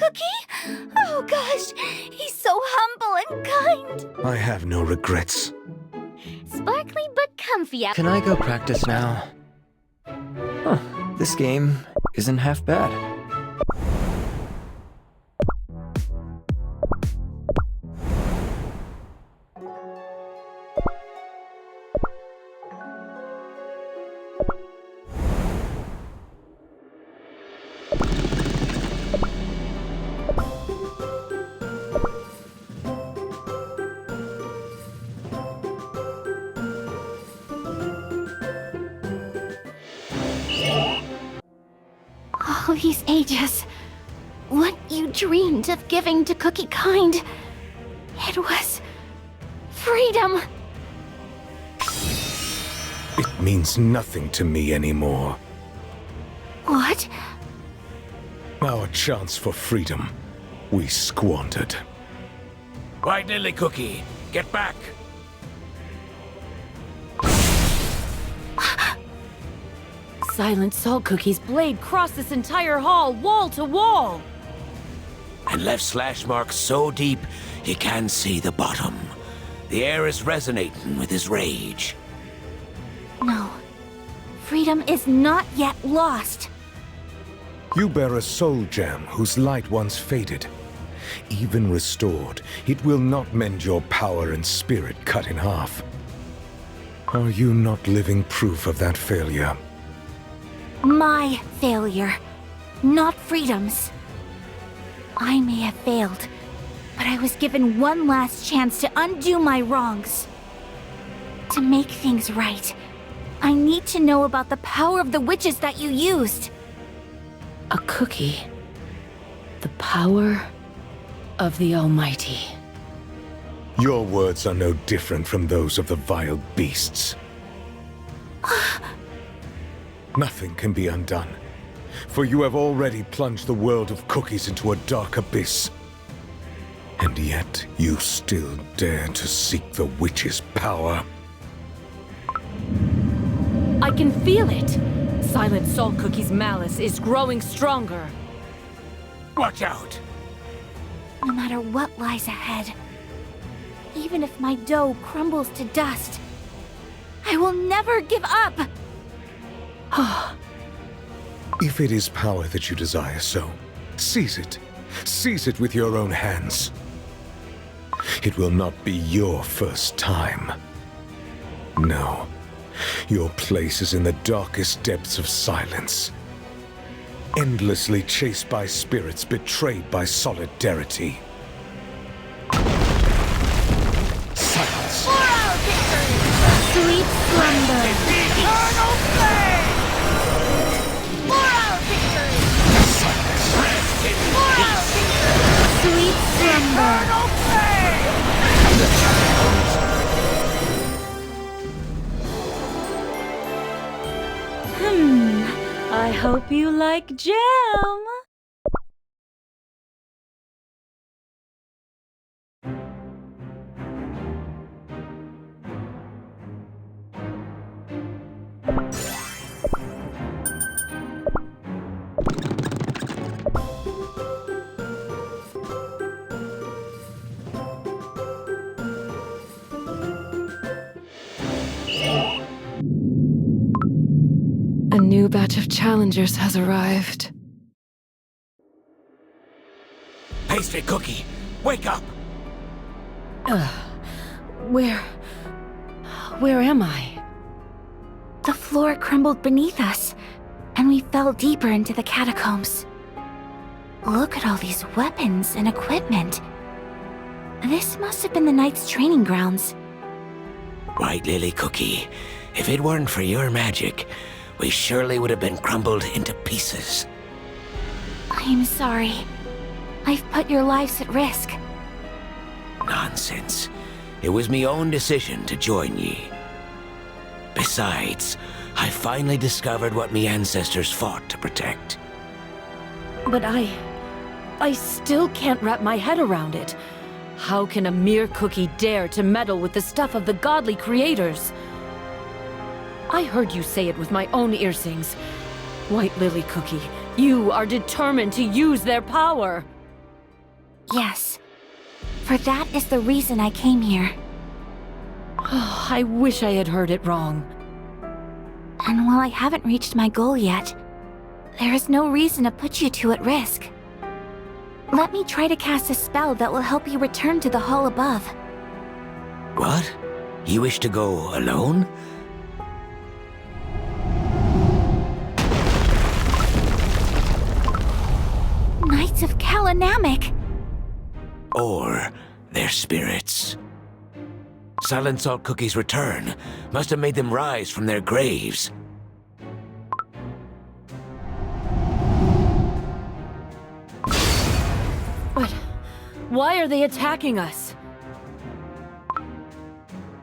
Cookie? Oh gosh, he's so humble and kind. I have no regrets. Sparkly but comfy out. Can I go practice now? Huh, this game isn't half bad. All these ages, what you dreamed of giving to Cookie Kind, it was freedom. It means nothing to me anymore. What? Our chance for freedom, we squandered. White Lily Cookie, get back! Silent Salt Cookie's blade crossed this entire hall, wall to wall! And left slash marks so deep, he can't see the bottom. The air is resonating with his rage. No. Freedom is not yet lost. You bear a soul gem whose light once faded. Even restored, it will not mend your power and spirit cut in half. Are you not living proof of that failure? My failure, not Freedom's. I may have failed, but I was given one last chance to undo my wrongs. To make things right, I need to know about the power of the witches that you used. A cookie. The power of the Almighty. Your words are no different from those of the vile beasts. Nothing can be undone, for you have already plunged the world of cookies into a dark abyss. And yet, you still dare to seek the witch's power. I can feel it! Silent Salt Cookie's malice is growing stronger. Watch out! No matter what lies ahead, even if my dough crumbles to dust, I will never give up! If it is power that you desire so, seize it. Seize it with your own hands. It will not be your first time. No. Your place is in the darkest depths of silence. Endlessly chased by spirits betrayed by solidarity. Silence. For our victory! Sweet slumber! Eternal flame! For our victory! Silence. For our victory! Sweet slumber! Eternal I hope you like jam! A new batch of challengers has arrived. Pastry Cookie, wake up! Where am I? The floor crumbled beneath us, and we fell deeper into the catacombs. Look at all these weapons and equipment. This must have been the Knight's training grounds. White Lily Cookie, if it weren't for your magic, we surely would have been crumbled into pieces. I'm sorry. I've put your lives at risk. Nonsense. It was me own decision to join ye. Besides, I finally discovered what me ancestors fought to protect. But I still can't wrap my head around it. How can a mere cookie dare to meddle with the stuff of the godly creators? I heard you say it with my own earsings. White Lily Cookie, you are determined to use their power. Yes. For that is the reason I came here. I wish I had heard it wrong. And while I haven't reached my goal yet, there is no reason to put you two at risk. Let me try to cast a spell that will help you return to the hall above. What? You wish to go alone? Knights of Kalanamic! Or their spirits. Silent Salt Cookie's return must have made them rise from their graves. But why are they attacking us?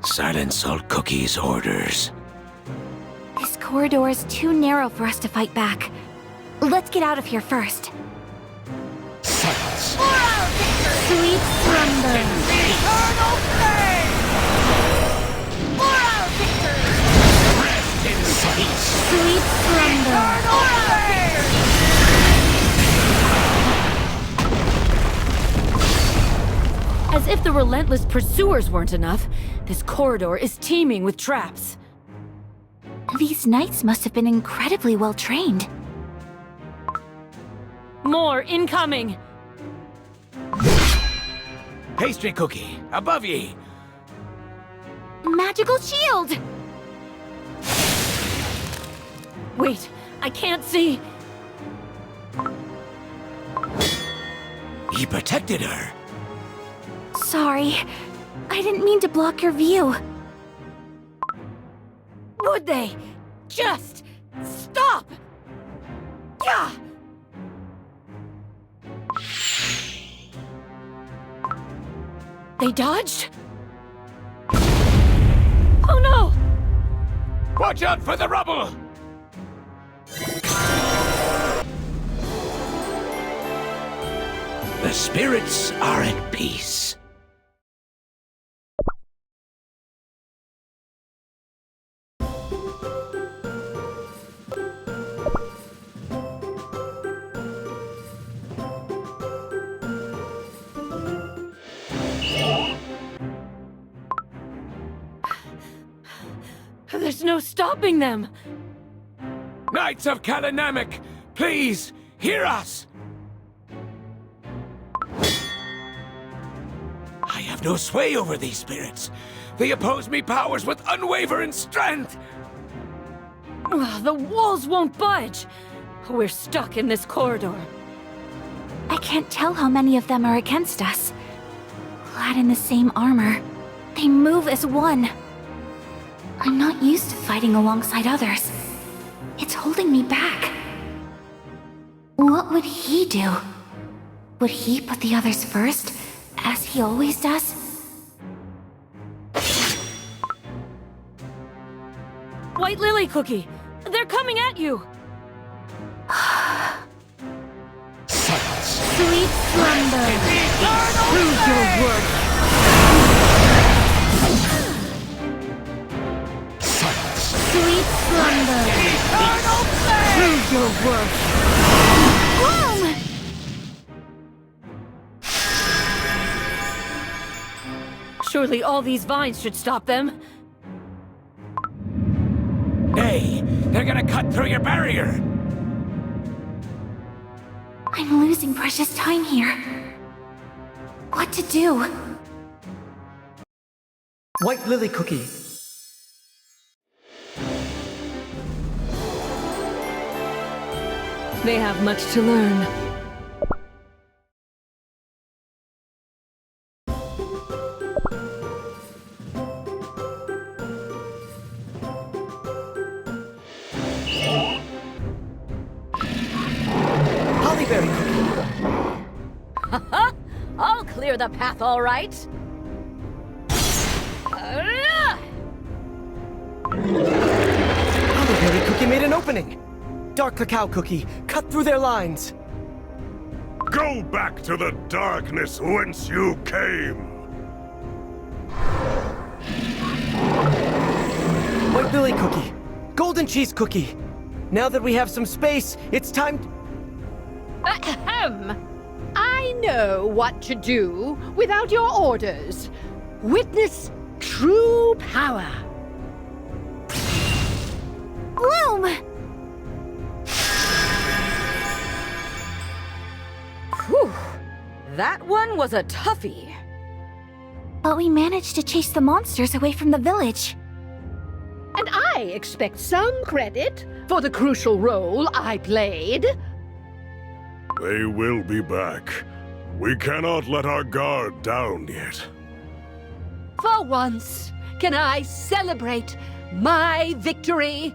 Silent Salt Cookie's orders. This corridor is too narrow for us to fight back. Let's get out of here first. Silence! Sweet slumber! Eternal flame! For our victory! Rest in peace! Sweet slumber! Eternal flame! As if the relentless pursuers weren't enough, this corridor is teeming with traps. These knights must have been incredibly well trained. More incoming! Pastry Cookie, above ye! Magical shield! Wait, I can't see. He protected her. Sorry, I didn't mean to block your view. Would they? Just stop! Yeah! They dodged? Oh no! Watch out for the rubble! The spirits are at peace. There's no stopping them! Knights of Kalanamic, please, hear us! I have no sway over these spirits. They oppose me powers with unwavering strength. Ugh, the walls won't budge! We're stuck in this corridor. I can't tell how many of them are against us. Clad in the same armor, they move as one. I'm not used to fighting alongside others. It's holding me back. What would he do? Would he put the others first, as he always does? White Lily Cookie! They're coming at you! Silence! Sweet slumber! Prove your worth! Silence! Sweet slumber! Prove your worth! Bloom! Surely all these vines should stop them. Hey, they're gonna cut through your barrier. I'm losing precious time here. What to do? White Lily Cookie. They have much to learn. Hollyberry Cookie. I'll clear the path, all right. Hollyberry Cookie made an opening. Dark Cacao Cookie, cut through their lines. Go back to the darkness whence you came! White Lily Cookie. Golden Cheese Cookie. Now that we have some space, it's time... Ahem. I I know what to do without your orders. Witness true power. Bloom! Whew. That one was a toughie. But we managed to chase the monsters away from the village. And I expect some credit for the crucial role I played. They will be back. We cannot let our guard down yet. For once, can I celebrate my victory?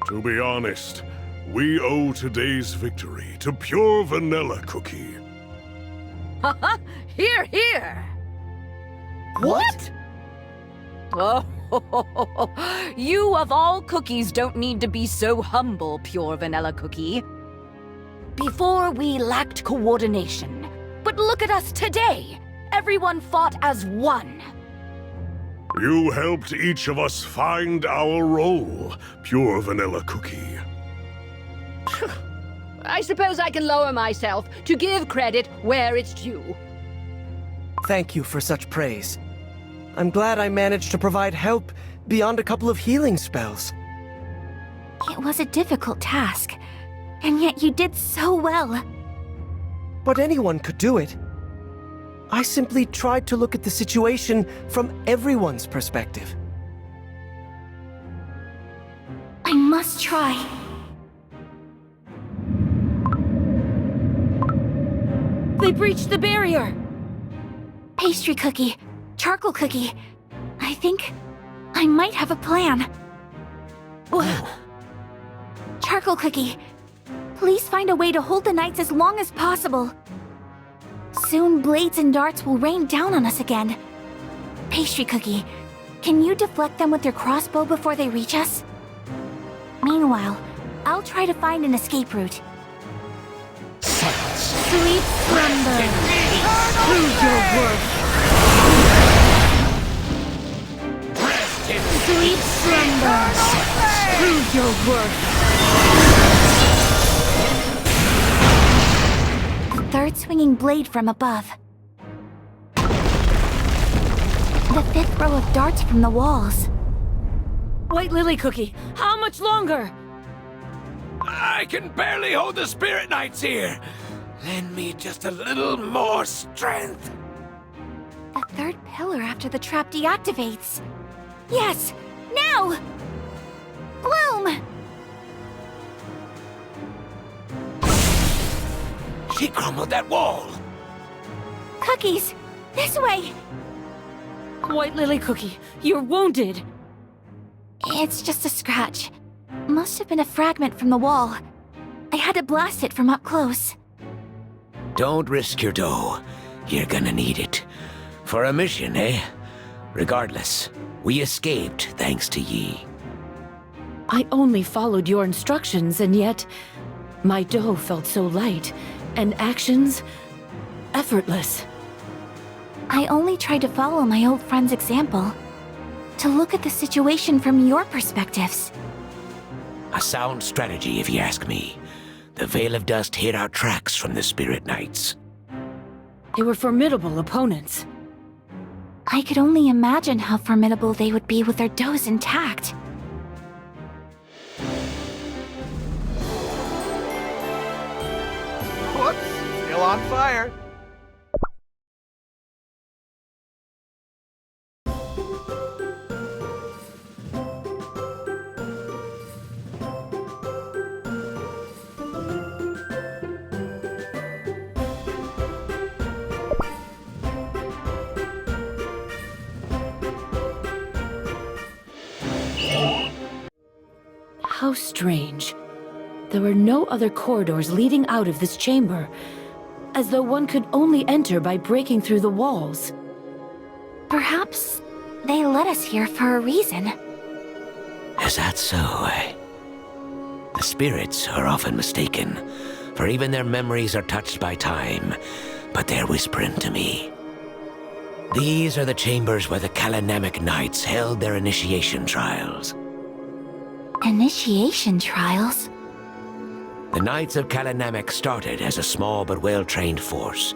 To be honest, we owe today's victory to Pure Vanilla Cookie. Haha, here, here! What? Oh, you of all cookies don't need to be so humble, Pure Vanilla Cookie. Before we lacked coordination, but look at us today! Everyone fought as one. You helped each of us find our role, Pure Vanilla Cookie. I suppose I can lower myself to give credit where it's due. Thank you for such praise. I'm glad I managed to provide help beyond a couple of healing spells. It was a difficult task, and yet you did so well. But anyone could do it. I simply tried to look at the situation from everyone's perspective. I must try. They breached the barrier! Pastry cookie, charcoal cookie. I think I might have a plan. Charcoal cookie, please find a way to hold the knights as long as possible. Soon blades and darts will rain down on us again. Pastry cookie, can you deflect them with your crossbow before they reach us? Meanwhile, I'll try to find an escape route. Sweet slumber! Prove your worth! Sweet slumber! Prove your worth! The third swinging blade from above. The fifth row of darts from the walls. White Lily Cookie, how much longer? I can barely hold the Spirit Knights here. Lend me just a little more strength. The third pillar after the trap deactivates. Yes! Now! Bloom! She crumbled that wall. Cookies! This way! White Lily Cookie, you're wounded. It's just a scratch. Must have been a fragment from the wall. I had to blast it from up close. Don't risk your dough. You're gonna need it. For a mission, eh? Regardless, we escaped thanks to Yi. I only followed your instructions, and yet my dough felt so light, and actions effortless. I only tried to follow my old friend's example. To look at the situation from your perspectives. A sound strategy, if you ask me. The Veil of Dust hid our tracks from the Spirit Knights. They were formidable opponents. I could only imagine how formidable they would be with their doughs intact. Whoops, still on fire. How strange. There were no other corridors leading out of this chamber, as though one could only enter by breaking through the walls. Perhaps they led us here for a reason. Is that so, eh? The spirits are often mistaken, for even their memories are touched by time, but they're whispering to me. These are the chambers where the Kalanamic Knights held their initiation trials. Initiation trials? The Knights of Kalanamek started as a small but well-trained force.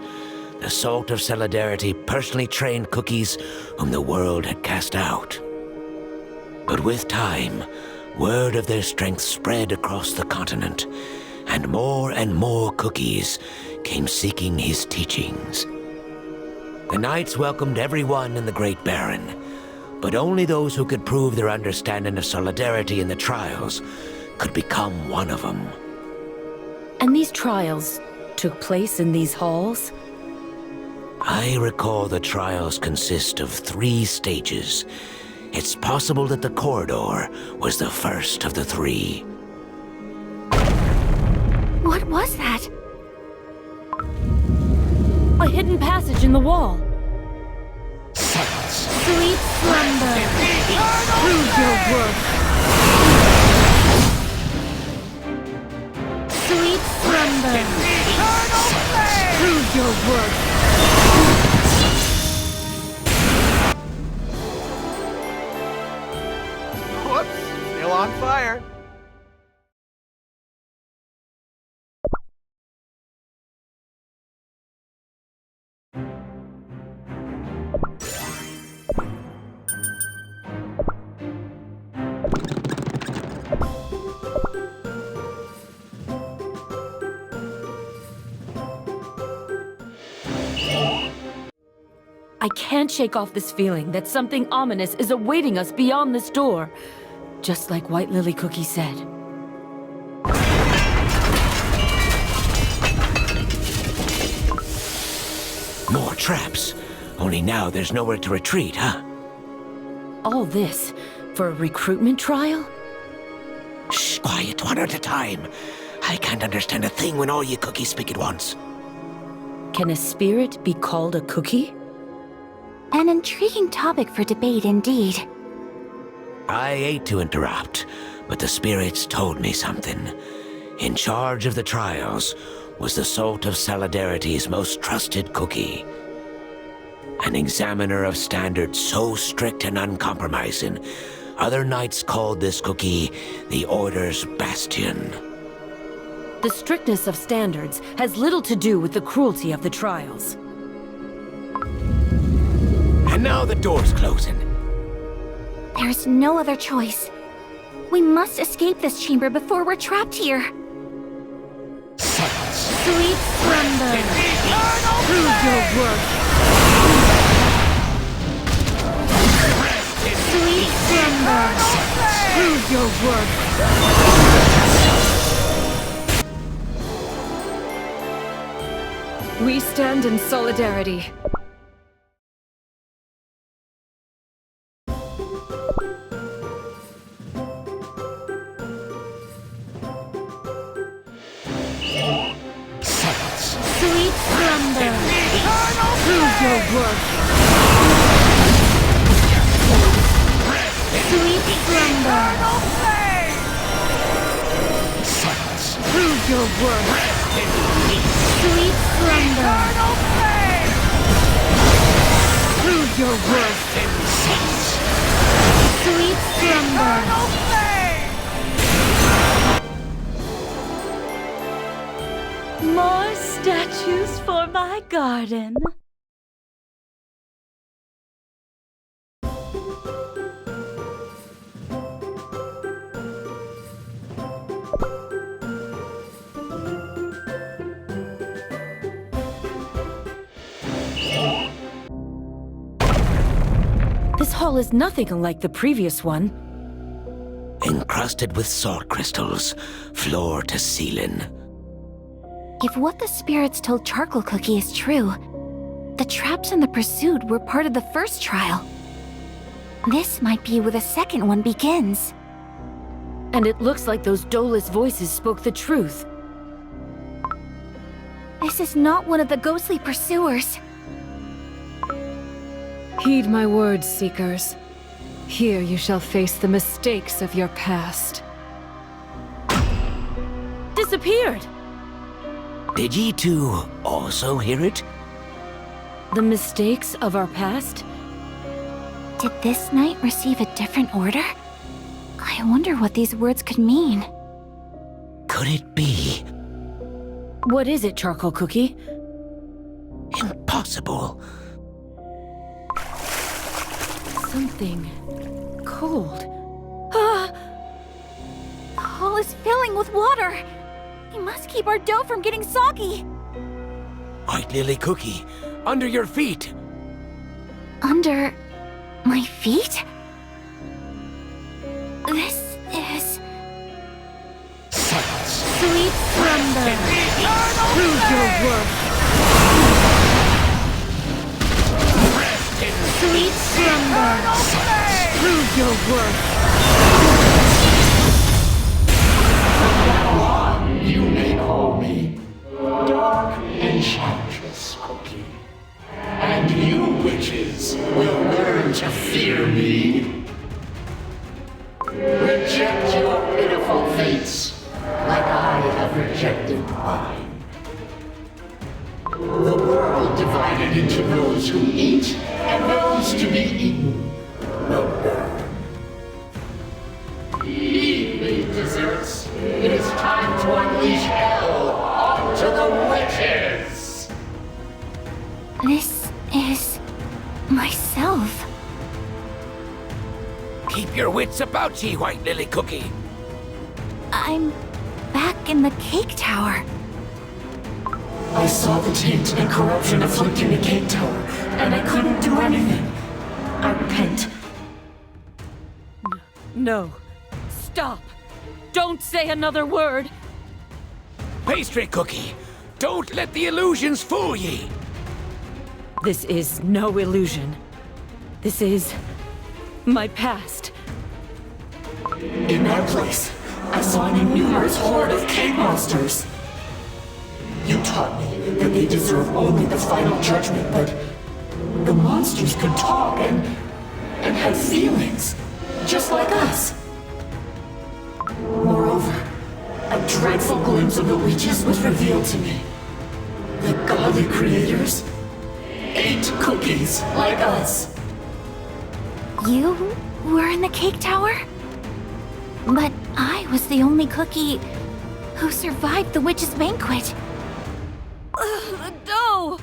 The Salt of Solidarity personally trained cookies whom the world had cast out. But with time, word of their strength spread across the continent, and more cookies came seeking his teachings. The Knights welcomed everyone in the Great Baron, but only those who could prove their understanding of solidarity in the trials could become one of them. And these trials took place in these halls? I recall the trials consist of 3 stages. It's possible that the corridor was the first of the 3. What was that? A hidden passage in the wall. Sweet slumber. Prove your worth. Sweet slumber. Prove your worth. Whoops, still on fire. I can't shake off this feeling that something ominous is awaiting us beyond this door. Just like White Lily Cookie said. More traps. Only now there's nowhere to retreat, huh? All this for a recruitment trial? Shh, quiet, one at a time. I can't understand a thing when all you cookies speak at once. Can a spirit be called a cookie? An intriguing topic for debate indeed. I hate to interrupt, but the spirits told me something. In charge of the trials was the Salt of Solidarity's most trusted cookie. An examiner of standards so strict and uncompromising, other knights called this cookie the Order's Bastion. The strictness of standards has little to do with the cruelty of the trials. And now the door's closing. There's no other choice. We must escape this chamber before we're trapped here. Sweet slumber. Prove your worth. Sweet slumber. Prove your worth. We stand in solidarity. Sweet slumber. Prove your worth. Sweet slumber. Prove your worth. Sweet slumber. Prove your worth. Sweet slumber. More statues for my garden. This hall is nothing unlike the previous one. Encrusted with salt crystals, floor to ceiling. If what the spirits told Charcoal Cookie is true, the traps in the pursuit were part of the first trial. This might be where the second one begins. And it looks like those Dolus voices spoke the truth. This is not one of the ghostly pursuers. Heed my words, Seekers. Here you shall face the mistakes of your past. Disappeared! Did ye two also hear it? The mistakes of our past? Did this knight receive a different order? I wonder what these words could mean. could it be? What is it, Charcoal Cookie? Impossible. Something cold. Ah! The hall is filling with water. We must keep our dough from getting soggy. White Lily Cookie, under your feet. Under my feet? This is sweet slumber. Prove your worth. Sweet slumber. Prove your worth. You may call me Dark Enchantress Cookie. And you witches will learn to fear me. Reject your pitiful fates, like I have rejected mine. The world divided into those who eat and those to be eaten will burn. Eat me, desserts. It is time to unleash hell onto the witches! This is myself. Keep your wits about ye, White Lily Cookie. I'm back in the cake tower. I saw the taint and corruption afflicting the cake tower, and I couldn't do anything. I repent. No. Stop. Don't say another word. Pastry Cookie, don't let the illusions fool ye. This is no illusion. This is my past. In that place, I saw an innumerous horde of cake monsters. You taught me that they deserve only the final judgment, but the monsters could talk and have feelings, just like us. Moreover, a dreadful glimpse of the witches was revealed to me. The godly creators ate cookies like us. You were in the cake tower? But I was the only cookie who survived the witch's banquet. The dough!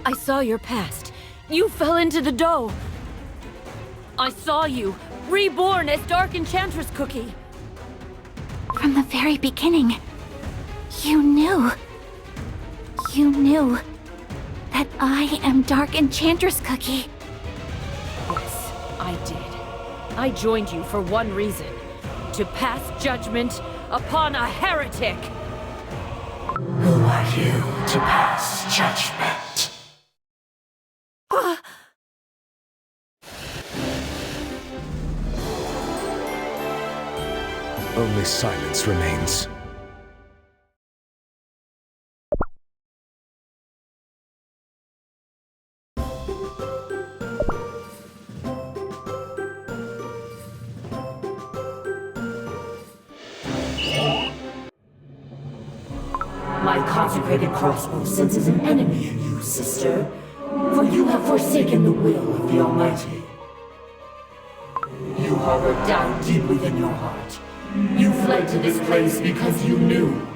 I saw your past. You fell into the dough. I saw you, reborn as Dark Enchantress Cookie. From the very beginning, you knew. You knew that I am Dark Enchantress Cookie. Yes, I did. I joined you for one reason. To pass judgment upon a heretic. Who are you to pass judgment? Only silence remains. My consecrated crossbow senses an enemy in you, sister, for you have forsaken the will of the Almighty. You harbor doubt deep within your heart. You fled to this place because you knew.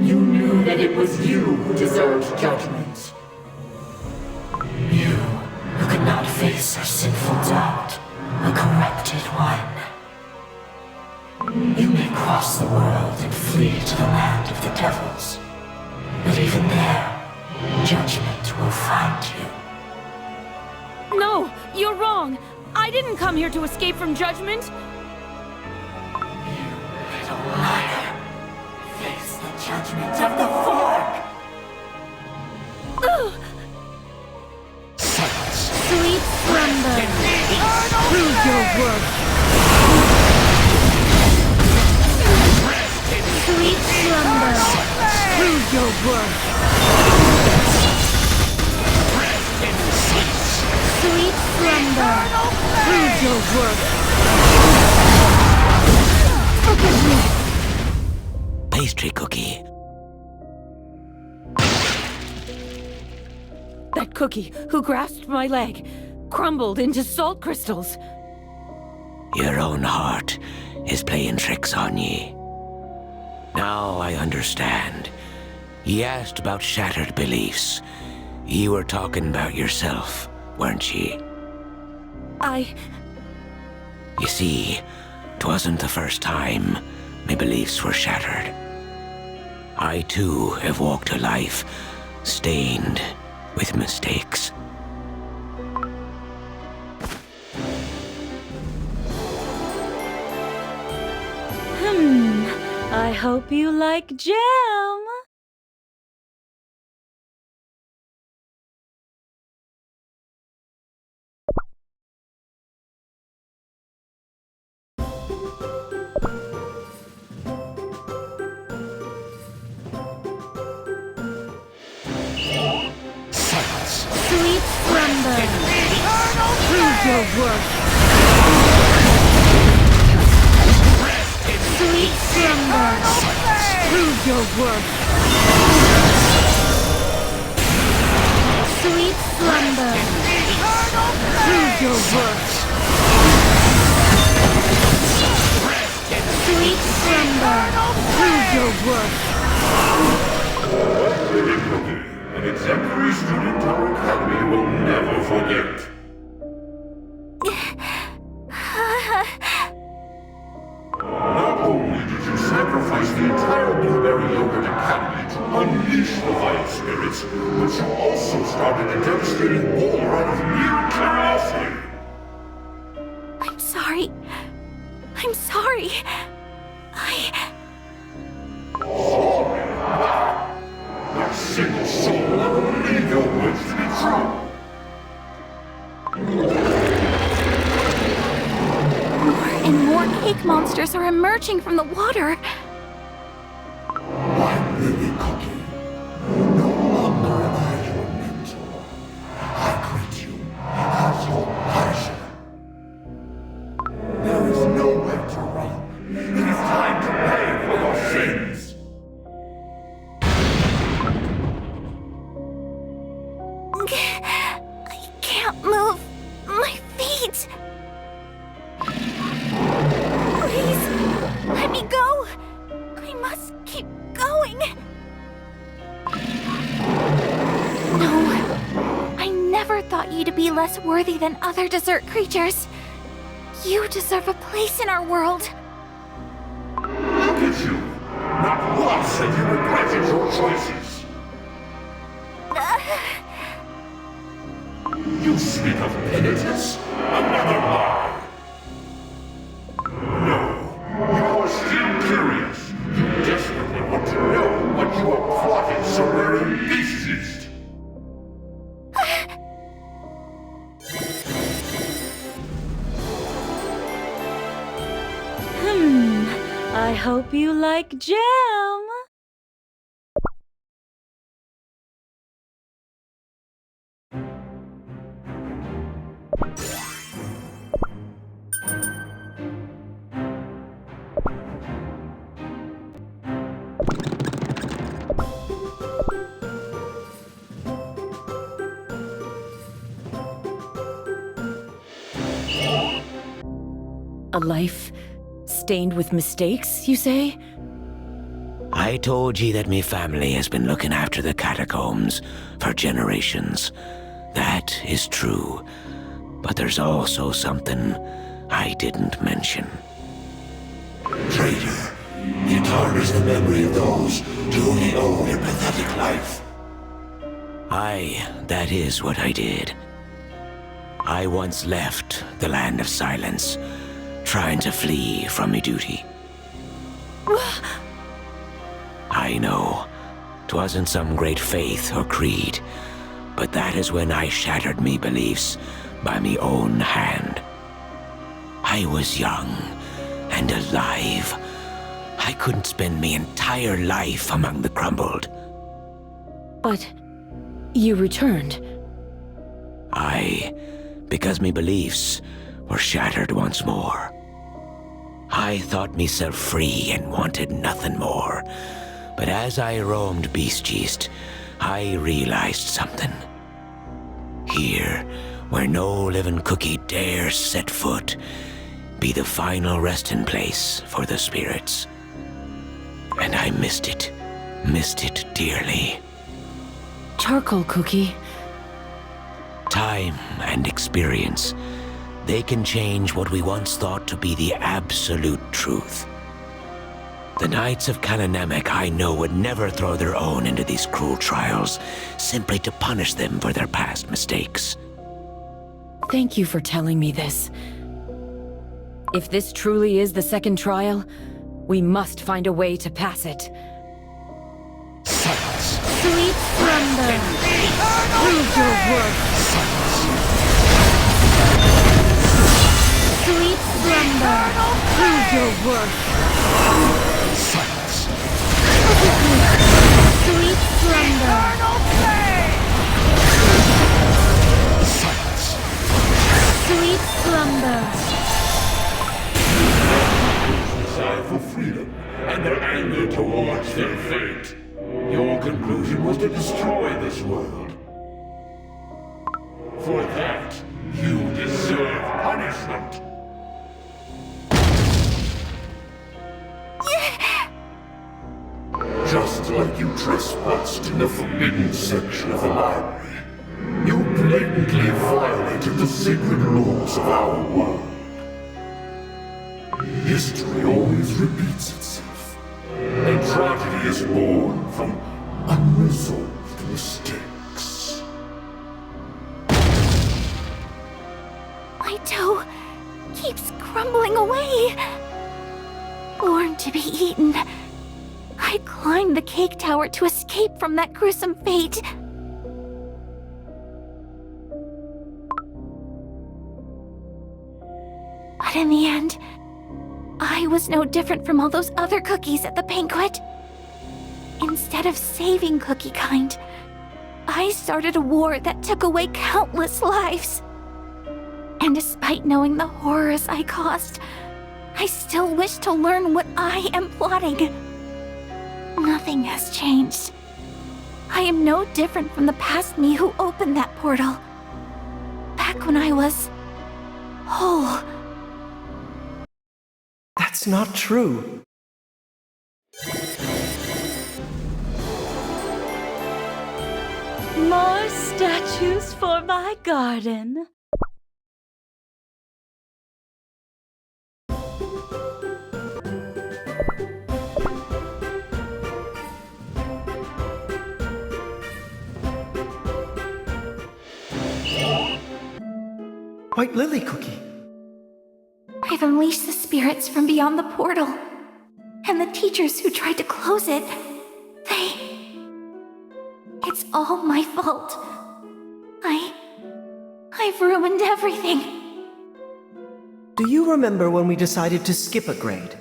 You knew that it was you who deserved judgment. You who could not face our sinful doubt, a corrupted one. You may cross the world and flee to the land of the devils. But even there, judgment will find you. No, you're wrong. I didn't come here to escape from judgment. You little liar. Face the judgment of the fork. Sweet slumber. Prove your worth. Sweet slumber. Prove your worth. Sweet slumber. Prove your worth. Forgive me. Pastry Cookie, That cookie who grasped my leg crumbled into salt crystals. your own heart is playing tricks on ye. Now I understand. Ye asked about shattered beliefs. Ye were talking about yourself, weren't ye? You see, 'twasn't the first time my beliefs were shattered. I too have walked a life stained with mistakes. I hope you like jam. Sweet slumber. Prove your worth. Sweet slumber. Prove your worth. Sweet slumber. Prove your worth. Sweet slumber. Prove your worth. An exemplary student our academy will never forget. Not only did you sacrifice the entire Blueberry Yogurt Academy to unleash the vile spirits, but you also started a devastating war out of mere curiosity. I'm sorry. I'm sorry. Sorry? Not a single soul will ever believe your words to be true. More and more cake monsters are emerging from the water. I'm Lily Cookie. No longer am I your mentor. I greet you as your pleasure. There is nowhere to run. It is time to pay for your sins. I can't move my feet. Please, let me go. I must keep going. No, I never thought you to be less worthy than other dessert creatures. You deserve a place in our world. Look at you. Not once have you regretted your choices. You speak of penitence? Another lie. No, you are still curious. You desperately want to know what you are plotting somewhere in Yeast. I hope you like jam. A life stained with mistakes, you say? I told ye that me family has been looking after the catacombs for generations. That is true. But there's also something I didn't mention. Traitor, you tarnish the memory of those to whom you owe your pathetic life. Aye, that is what I did. I once left the Land of Silence, trying to flee from me duty. I know, 'twasn't some great faith or creed, but that is when I shattered me beliefs by me own hand. I was young and alive. I couldn't spend me entire life among the crumbled. But you returned. Aye, because me beliefs were shattered once more. I thought myself free and wanted nothing more. But as I roamed Beast Yeast, I realized something. Here, where no living cookie dares set foot, be the final resting place for the spirits. And I missed it dearly. Charcoal Cookie. Time and experience, they can change what we once thought to be the absolute truth. The Knights of Kalanamek I know would never throw their own into these cruel trials, simply to punish them for their past mistakes. Thank you for telling me this. If this truly is the second trial, we must find a way to pass it. Silence. Sweet slumber. Prove your worth. Sweet slumber. Prove your worth. Silence. Sweet slumber. Silence. Sweet slumber. Desire for freedom and their anger towards their fate. Your conclusion was to destroy this world. For that, you deserve punishment. Just like you trespassed in the forbidden section of the library, you blatantly violated the sacred laws of our world. History always repeats itself, and tragedy is born from unresolved mistakes. My toe keeps crumbling away. Born to be eaten, I climbed the cake tower to escape from that gruesome fate. But in the end, I was no different from all those other cookies at the banquet. Instead of saving Cookie Kind, I started a war that took away countless lives. And despite knowing the horrors I caused, I still wish to learn what I am plotting. Nothing has changed. I am no different from the past me who opened that portal. Back when I was whole. That's not true. More statues for my garden. White Lily Cookie. I've unleashed the spirits from beyond the portal. And the teachers who tried to close it, It's all my fault. I've ruined everything. Do you remember when we decided to skip a grade?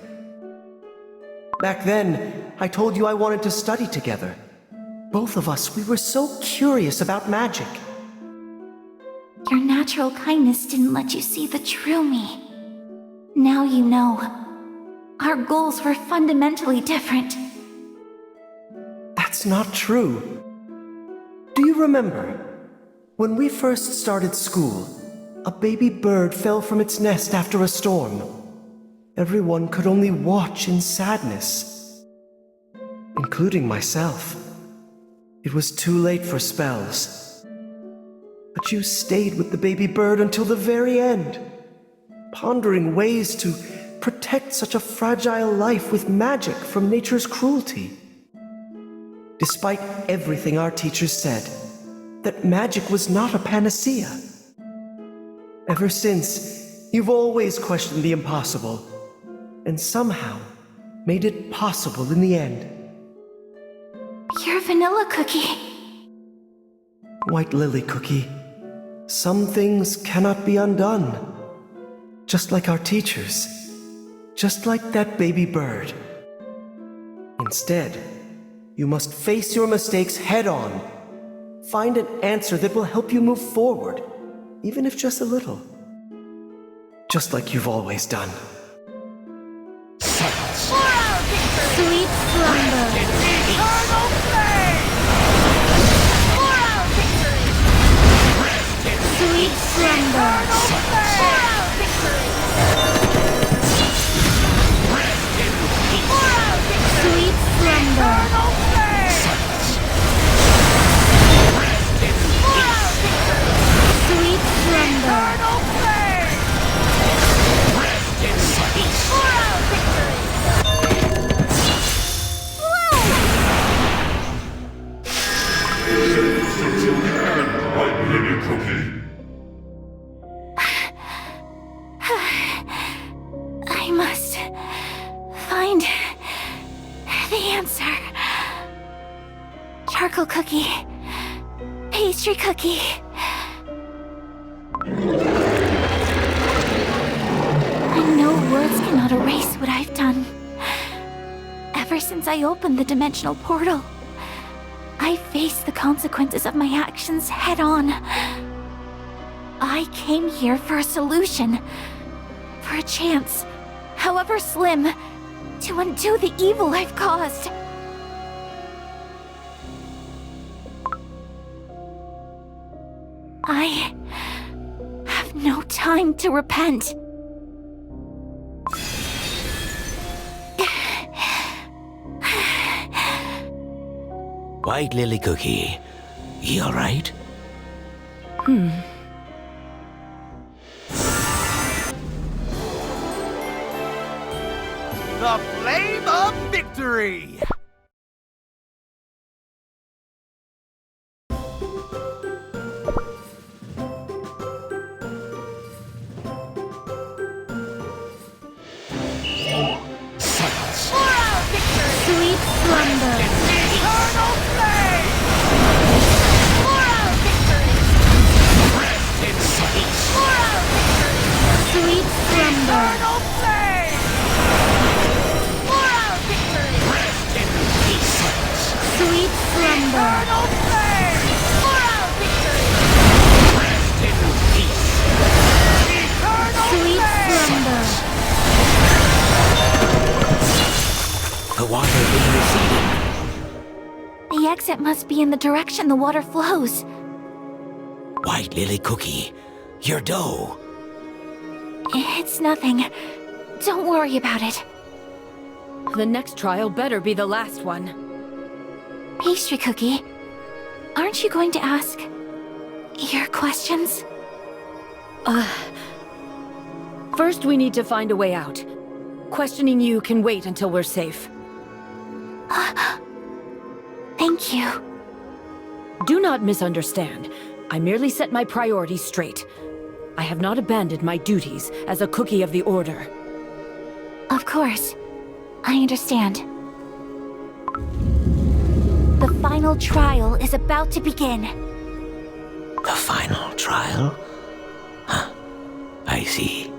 Back then, I told you I wanted to study together. Both of us, we were so curious about magic. Your natural kindness didn't let you see the true me. Now you know. Our goals were fundamentally different. That's not true. Do you remember? When we first started school, a baby bird fell from its nest after a storm. Everyone could only watch in sadness, including myself. It was too late for spells. But you stayed with the baby bird until the very end, pondering ways to protect such a fragile life with magic from nature's cruelty. Despite everything our teachers said, that magic was not a panacea. Ever since, you've always questioned the impossible, and somehow made it possible in the end. You're Vanilla Cookie. White Lily Cookie, some things cannot be undone. Just like our teachers. Just like that baby bird. Instead, you must face your mistakes head-on. Find an answer that will help you move forward, even if just a little. Just like you've always done. Silence. Sweet slumber. Eternal flame! For our victory! Sweet slumber. For our victory! Sparkle cookie. Pastry cookie. I know words cannot erase what I've done. Ever since I opened the dimensional portal, I faced the consequences of my actions head on. I came here for a solution, for a chance, however slim, to undo the evil I've caused. I have no time to repent. White Lily Cookie, you alright? The Flame of Victory! Sweet slumber. Eternal flame! Rest in peace! Sweet slumber. Eternal flame! Rest in peace! Sweet slumber. Eternal flame! Rest in peace! Eternal Sweet flame! slumber. The water is receding. The exit must be in the direction the water flows. White Lily Cookie, your dough. It's nothing. Don't worry about it. The next trial better be the last one. Pastry cookie, aren't you going to ask your questions? First we need to find a way out. Questioning you can wait until we're safe. Thank you. Do not misunderstand. I merely set my priorities straight. I have not abandoned my duties as a cookie of the Order. Of course. I understand. The final trial is about to begin. The final trial? Huh. I see.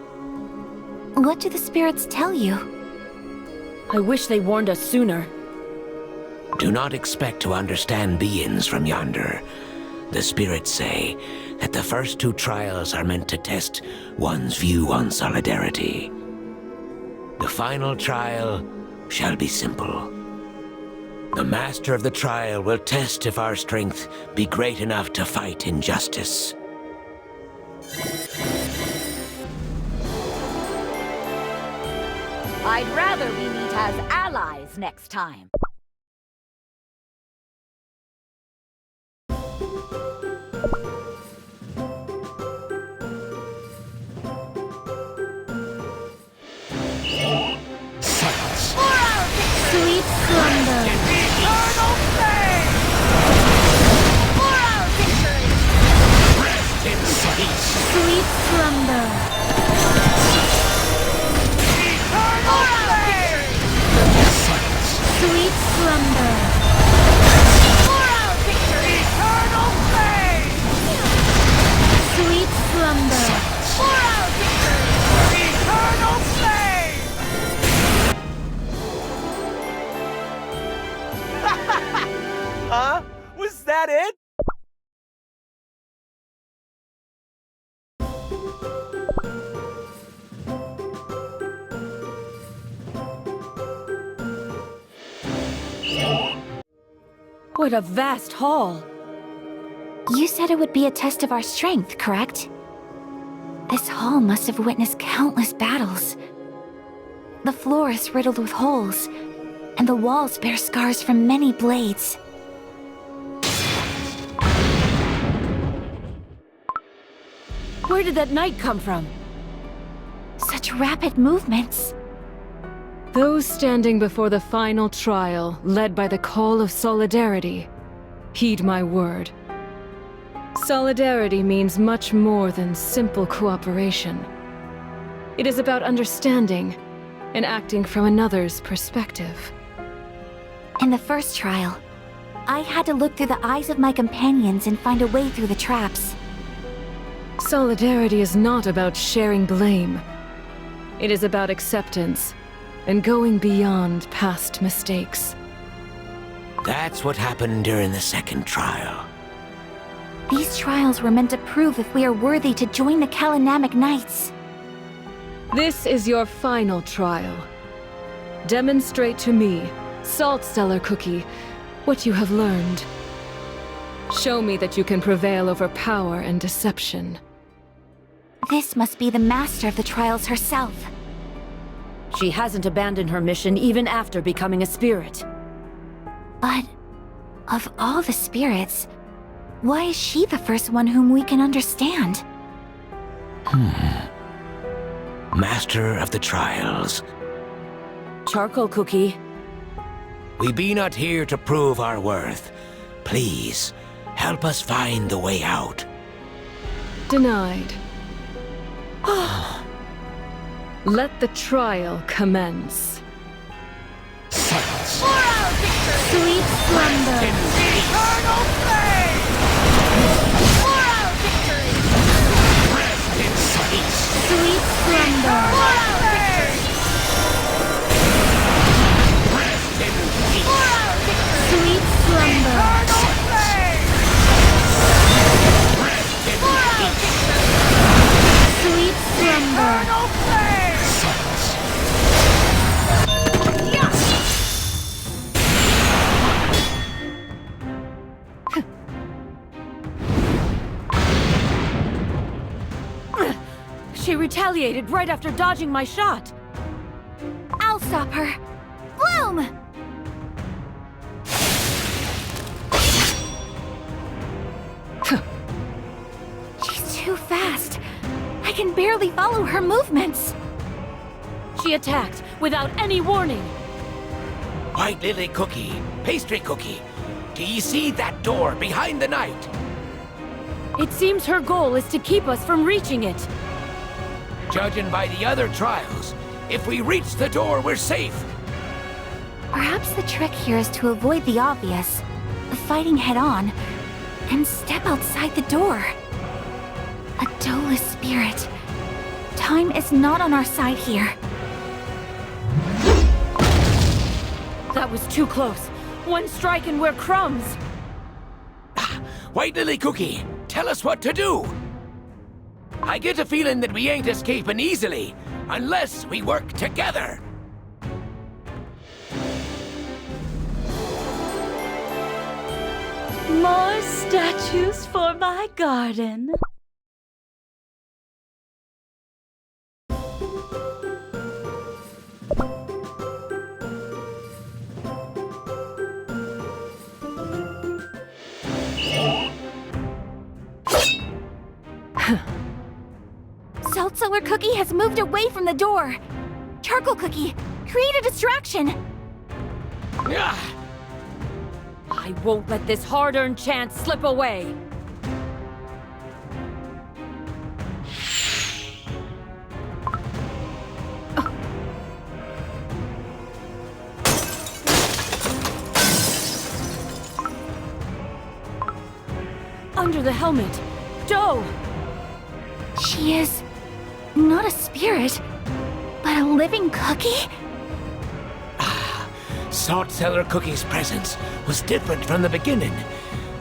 What do the spirits tell you? I wish they warned us sooner. Do not expect to understand beings from yonder. The spirits say that the first two trials are meant to test one's view on solidarity. The final trial shall be simple. The master of the trial will test if our strength be great enough to fight injustice. I'd rather we meet as allies next time. Sweet slumber. Eternal flame! Rest in peace! Sweet slumber. Eternal flame! Sweet slumber. Eternal flame! Sweet slumber. Eternal flame! Huh? Was that it? What a vast hall! You said it would be a test of our strength, correct? This hall must have witnessed countless battles. The floor is riddled with holes, and the walls bear scars from many blades. Where did that knight come from? Such rapid movements. Those standing before the final trial, led by the call of solidarity, heed my word. Solidarity means much more than simple cooperation. It is about understanding and acting from another's perspective. In the first trial, I had to look through the eyes of my companions and find a way through the traps. Solidarity is not about sharing blame. It is about acceptance and going beyond past mistakes. That's what happened during the second trial. These trials were meant to prove if we are worthy to join the Kalinamic Knights. This is your final trial. Demonstrate to me, Salt Cellar Cookie, what you have learned. Show me that you can prevail over power and deception. This must be the master of the trials herself. She hasn't abandoned her mission even after becoming a spirit. But of all the spirits, why is she the first one whom we can understand? Master of the trials. Charcoal Cookie. We be not here to prove our worth. Please, help us find the way out. Denied. Let the trial commence. Silence. Sweet slumber. Eternal flame! Moral victory! Rest in silence. Sweet slumber. Moral victory! Rest in peace. Moral victory! Sweet slumber. Eternal flame! Rest in Moral peace. victory! Sweet slumber. Eternal flame! Silence. She retaliated right after dodging my shot. I'll stop her. Bloom! She's too fast. I can barely follow her movements. She attacked without any warning. White Lily Cookie, Pastry Cookie, do ye see that door behind the knight? It seems her goal is to keep us from reaching it. Judging by the other trials, if we reach the door, we're safe. Perhaps the trick here is to avoid the obvious, fighting head-on, and step outside the door. A Dolus spirit. Time is not on our side here. That was too close. One strike and we're crumbs. White Lily Cookie, tell us what to do. I get a feeling that we ain't escaping easily, unless we work together. More statues for my garden. Salt Cellar Cookie has moved away from the door. Charcoal Cookie, create a distraction. I won't let this hard-earned chance slip away. Under the helmet, Doe! She is not a spirit, but a living cookie? Salt Cellar Cookie's presence was different from the beginning.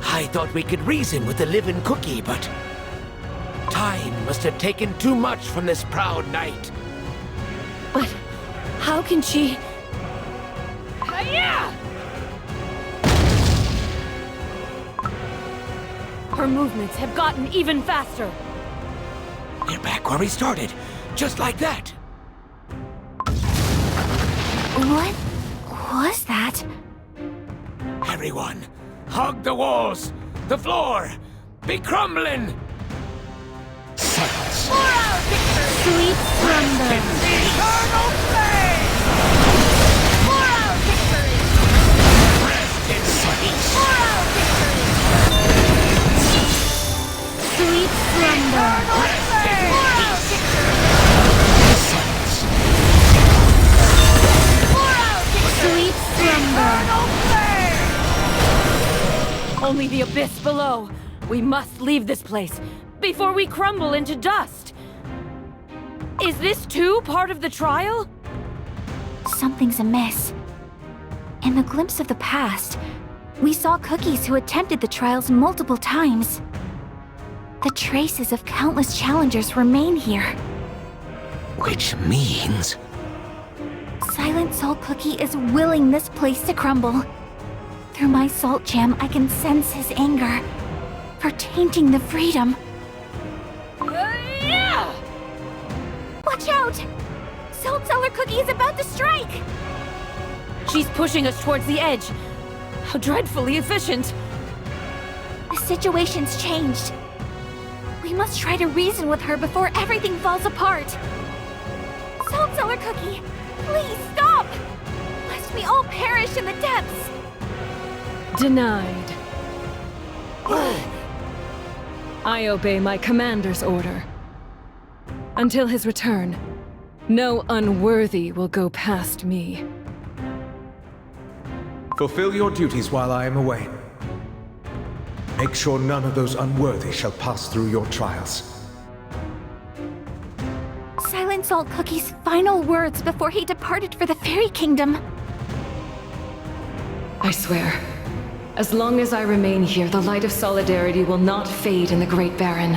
I thought we could reason with the living cookie, but time must have taken too much from this proud knight. But how can she... Her movements have gotten even faster. We're back where we started, just like that. What was that? Everyone, hug the walls, the floor, be crumbling. Silence. Moral victory! Sweet slumber. Eternal flame! Moral victory! Rest in silence. Moral victory! Sweet slumber. Moral victory! Silence. Moral victory! Sweet slumber. Eternal flame! Only the abyss below. We must leave this place before we crumble into dust. Is this too part of the trial? Something's amiss. In the glimpse of the past, we saw cookies who attempted the trials multiple times. The traces of countless challengers remain here. Which means... Silent Salt Cookie is willing this place to crumble. Through my salt jam, I can sense his anger for tainting the freedom. Watch out! Salt Cellar Cookie is about to strike! She's pushing us towards the edge. How dreadfully efficient. The situation's changed. We must try to reason with her before everything falls apart. Salt Cellar Cookie, please stop! Lest we all perish in the depths. Denied. I obey my commander's order. Until his return, no unworthy will go past me. Fulfill your duties while I am away. Make sure none of those unworthy shall pass through your trials. Silent Salt Cookie's final words before he departed for the Fairy Kingdom. I swear, as long as I remain here, the light of solidarity will not fade in the Great Baron.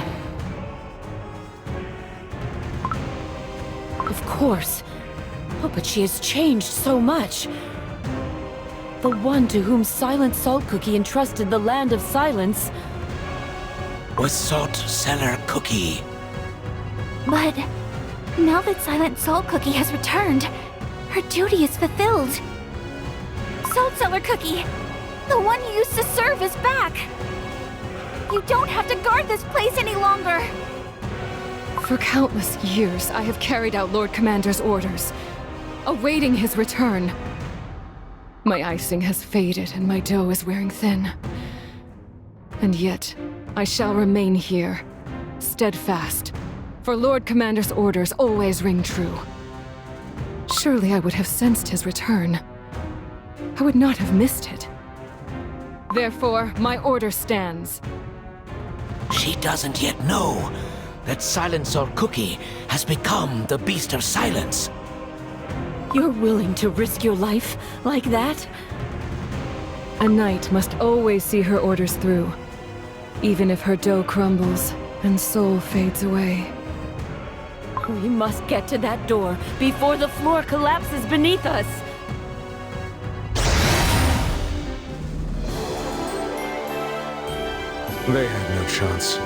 Of course. Oh, but she has changed so much. The one to whom Silent Salt Cookie entrusted the Land of Silence was Salt Cellar Cookie. But now that Silent Salt Cookie has returned, her duty is fulfilled. Salt Cellar Cookie, the one you used to serve, is back. You don't have to guard this place any longer. For countless years, I have carried out Lord Commander's orders, awaiting his return. My icing has faded and my dough is wearing thin. And yet, I shall remain here, steadfast, for Lord Commander's orders always ring true. Surely I would have sensed his return. I would not have missed it. Therefore, my order stands. She doesn't yet know that Silent Salt Cookie has become the Beast of Silence. You're willing to risk your life like that? A knight must always see her orders through, even if her dough crumbles and soul fades away. We must get to that door before the floor collapses beneath us. They had no chance.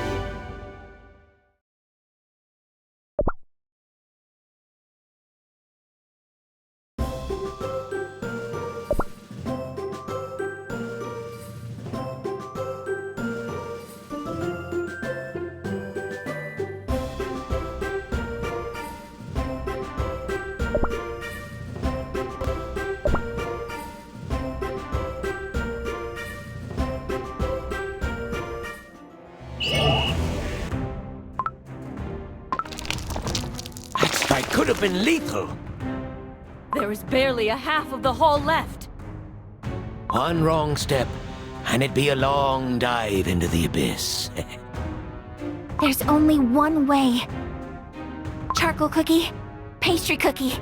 That could have been lethal. There is barely a half of the hall left. One wrong step, and it'd be a long dive into the abyss. There's only one way. Charcoal Cookie, Pastry Cookie.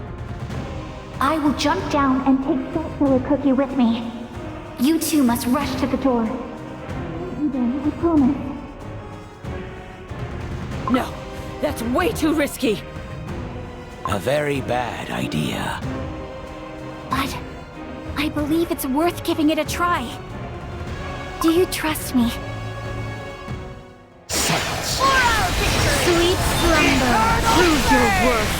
I will jump down and take Salt Cellar Cookie with me. You two must rush to the door. I promise. No, that's way too risky. A very bad idea. But I believe it's worth giving it a try. Do you trust me? Silence. Sweet slumber, prove your worth.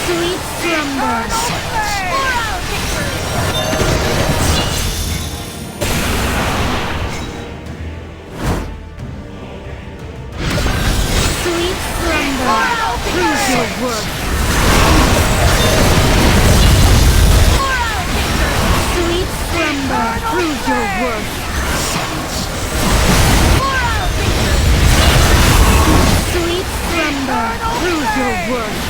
Sweet slumber. Sweet slumber, prove your worth. Sweet slumber, prove your worth. Sweet slumber, prove your worth.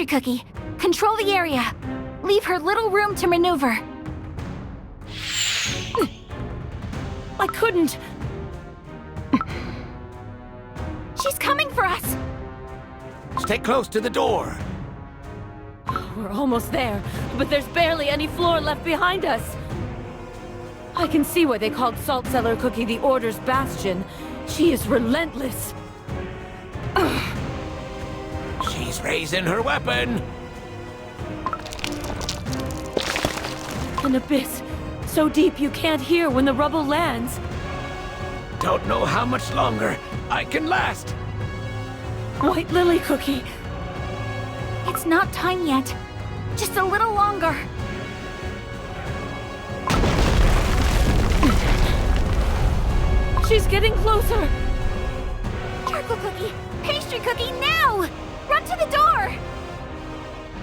Pastry Cookie, control the area. Leave her little room to maneuver. I couldn't. She's coming for us! Stay close to the door. We're almost there, but there's barely any floor left behind us. I can see why they called Salt Cellar Cookie the Order's bastion. She is relentless. She's raising her weapon. An abyss, so deep you can't hear when the rubble lands. Don't know how much longer I can last. White Lily Cookie. It's not time yet. Just a little longer. She's getting closer. Charcoal Cookie! Pastry Cookie, now! Run to the door!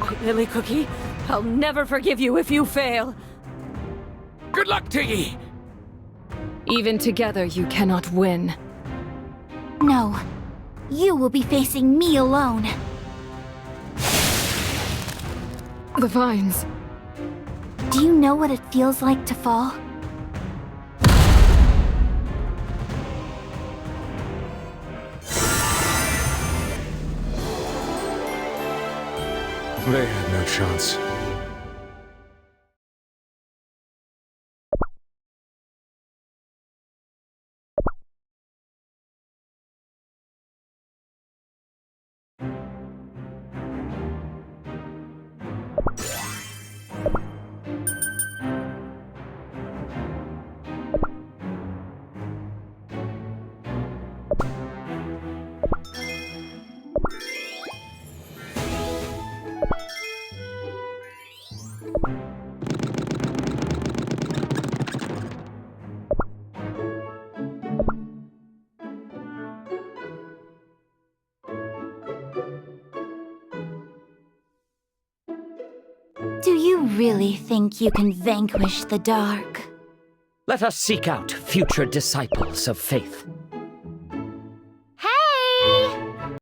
White Lily Cookie, I'll never forgive you if you fail. Good luck to ye! Even together, you cannot win. No. You will be facing me alone. The vines. Do you know what it feels like to fall? They had no chance. Do you really think you can vanquish the dark? Let us seek out future disciples of faith.